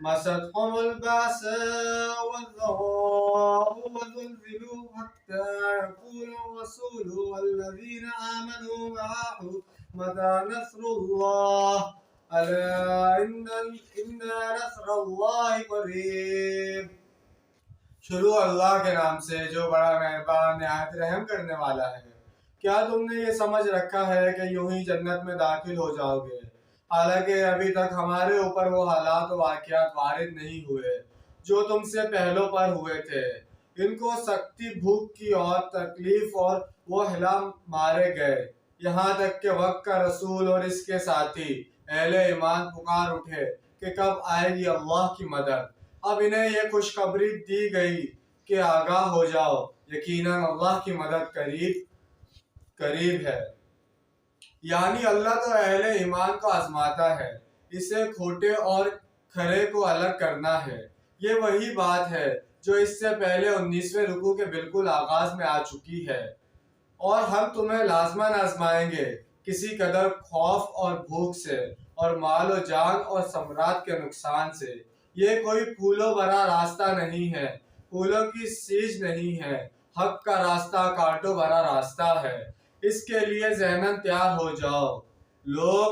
مستهم البأساء والضراء وزلزلوا حتى يقول الرسول والذين آمنوا معه متى نصر الله ألا إن نصر الله قريب۔ شروع اللہ کے نام سے جو بڑا مہربان نہایت رحم کرنے والا ہے۔ کیا تم نے یہ سمجھ رکھا ہے کہ یوں ہی جنت میں داخل ہو جاؤ گے، حالانکہ ابھی تک ہمارے اوپر وہ حالات و واقعات وارد نہیں ہوئے جو تم سے پہلوں پر ہوئے تھے۔ ان کو سختی بھوک کی اور تکلیف اور وہ ہلا مارے گئے، یہاں تک کہ وقت کا رسول اور اس کے ساتھی اہل ایمان پکار اٹھے کہ کب آئے گی اللہ کی مدد۔ اب انہیں یہ خوشخبری دی گئی کہ آگاہ ہو جاؤ، یقیناً اللہ کی مدد قریب ہے۔ یعنی اللہ تو اہل ایمان کو آزماتا ہے، اسے کھوٹے اور کھرے کو الگ کرنا ہے۔ یہ وہی بات ہے جو اس سے پہلے 19ویں رکوع کے بالکل آغاز میں آ چکی ہے۔ اور ہم تمہیں لازماً آزمائیں گے کسی قدر خوف اور بھوک سے، اور مال و جان اور ثمرات کے نقصان سے۔ یہ کوئی پھولوں بھرا راستہ نہیں ہے، پھولوں کی سیج نہیں ہے، حق کا راستہ کانٹوں بھرا راستہ ہے۔ اس کے لیے ذہناً تیار ہو جاؤ۔ لوگ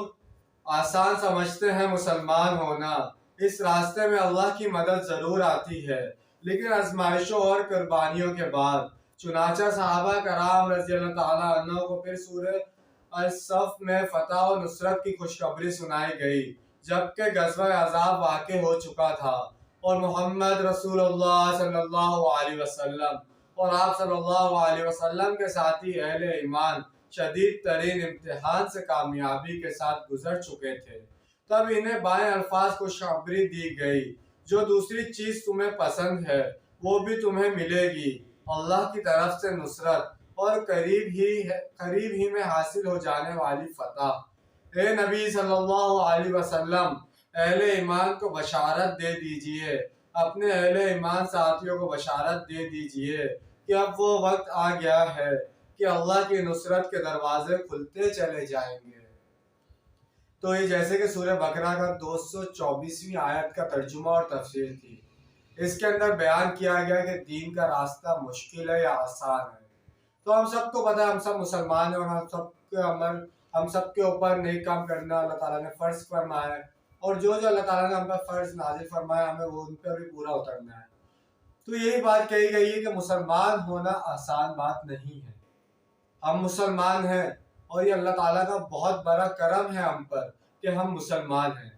آسان سمجھتے ہیں مسلمان ہونا، اس راستے میں اللہ کی مدد ضرور آتی ہے، لیکن آزمائشوں اور قربانیوں کے بعد۔ چنانچہ صحابہ کرام رضی اللہ تعالیٰ عنہ کو پھر سورہ الصف میں فتح و نصرت کی خوشخبری سنائی گئی، جبکہ غزوہ احزاب واقع ہو چکا تھا، اور محمد رسول اللہ صلی اللہ علیہ وسلم اور آپ صلی اللہ علیہ وسلم کے ساتھی اہل ایمان شدید ترین امتحان سے کامیابی کے ساتھ گزر چکے تھے۔ تب انہیں بائیں الفاظ خوشخبری دی گئی، جو دوسری چیز تمہیں پسند ہے وہ بھی تمہیں ملے گی، اللہ کی طرف سے نصرت اور قریب ہی میں حاصل ہو جانے والی فتح۔ اے نبی صلی اللہ علیہ وسلم، اہل ایمان کو بشارت دے دیجئے، اپنے اہل ایمان ساتھیوں کو بشارت دے دیجئے کہ اب وہ وقت آ گیا ہے کہ اللہ کی نصرت کے دروازے کھلتے چلے جائیں گے۔ تو یہ جیسے کہ سورہ بقرہ کا 224ویں آیت کا ترجمہ اور تفسیر تھی۔ اس کے اندر بیان کیا گیا کہ دین کا راستہ مشکل ہے یا آسان ہے۔ تو ہم سب کو پتہ ہے، ہم سب مسلمان ہیں، اور ہم سب کے اوپر نیک کام کرنا اللہ تعالیٰ نے فرض فرمایا ہے، اور جو اللہ تعالیٰ نے ہم پر فرض نازل فرمایا ہمیں وہ ان پر بھی پورا اترنا ہے۔ تو یہی بات کہی گئی ہے کہ مسلمان ہونا آسان بات نہیں ہے۔ ہم مسلمان ہیں، اور یہ اللہ تعالیٰ کا بہت بڑا کرم ہے ہم پر کہ ہم مسلمان ہیں،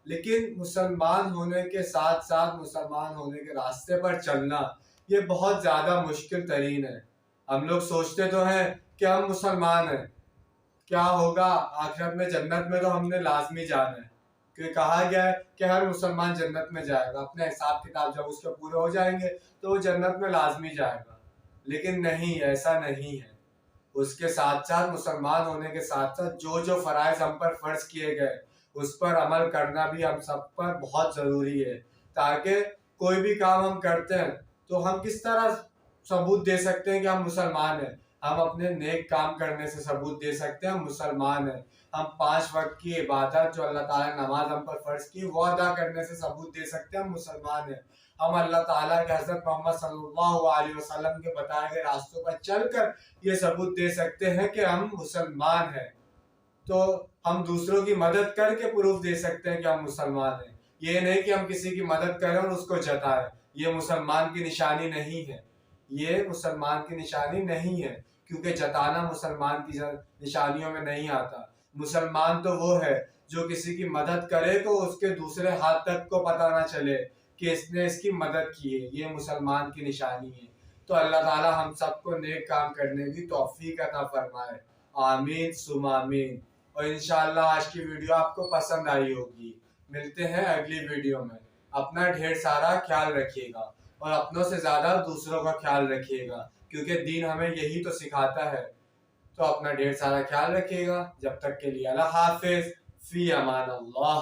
لیکن مسلمان ہونے کے ساتھ ساتھ مسلمان ہونے کے راستے پر چلنا یہ بہت زیادہ مشکل ترین ہے۔ ہم لوگ سوچتے تو ہیں کہ ہم مسلمان ہیں، کیا ہوگا آخرت میں، جنت میں تو ہم نے لازمی جانا ہے، کہ کہا گیا ہے کہ ہر مسلمان جنت میں جائے گا، اپنے حساب کتاب جب اس کے پورے ہو جائیں گے تو وہ جنت میں لازمی جائے گا۔ لیکن نہیں، ایسا نہیں ہے۔ اس کے ساتھ ساتھ مسلمان ہونے کے ساتھ ساتھ جو فرائض ہم پر فرض کیے گئے اس پر عمل کرنا بھی ہم سب پر بہت ضروری ہے، تاکہ کوئی بھی کام ہم کرتے ہیں تو ہم کس طرح ثبوت دے سکتے ہیں کہ ہم مسلمان ہیں۔ ہم اپنے نیک کام کرنے سے ثبوت دے سکتے ہیں ہم مسلمان ہیں۔ ہم 5 وقت کی عبادت جو اللہ تعالیٰ نے نماز ہم پر فرض کی وہ ادا کرنے سے ثبوت دے سکتے ہیں ہم مسلمان ہیں۔ ہم اللہ تعالیٰ کے حضرت محمد صلی اللہ علیہ وسلم کے بتائے گئے راستوں پر چل کر یہ ثبوت دے سکتے ہیں کہ ہم مسلمان ہیں۔ تو ہم دوسروں کی مدد کر کے پروف دے سکتے ہیں کہ ہم مسلمان ہیں۔ یہ نہیں کہ ہم کسی کی مدد کریں اور اس کو جتائیں، یہ مسلمان کی نشانی نہیں ہے، یہ مسلمان کی نشانی نہیں ہے، کیونکہ جتانا مسلمان کی نشانیوں میں نہیں آتا۔ مسلمان تو وہ ہے جو کسی کی مدد کرے تو اس کے دوسرے ہاتھ تک کو پتہ نہ چلے کہ اس نے اس کی مدد کی ہے، یہ مسلمان کی نشانی ہے۔ تو اللہ تعالیٰ ہم سب کو نیک کام کرنے کی توفیق عطا فرمائے، آمین ثم آمین۔ اور انشاءاللہ آج کی ویڈیو آپ کو پسند آئی ہوگی۔ ملتے ہیں اگلی ویڈیو میں۔ اپنا ڈھیر سارا خیال رکھیے گا، اور اپنوں سے زیادہ دوسروں کا خیال رکھیے گا، کیونکہ دین ہمیں یہی تو سکھاتا ہے۔ تو اپنا ڈھیر سارا خیال رکھیے گا، جب تک کے لیے اللہ حافظ، فی امان اللہ۔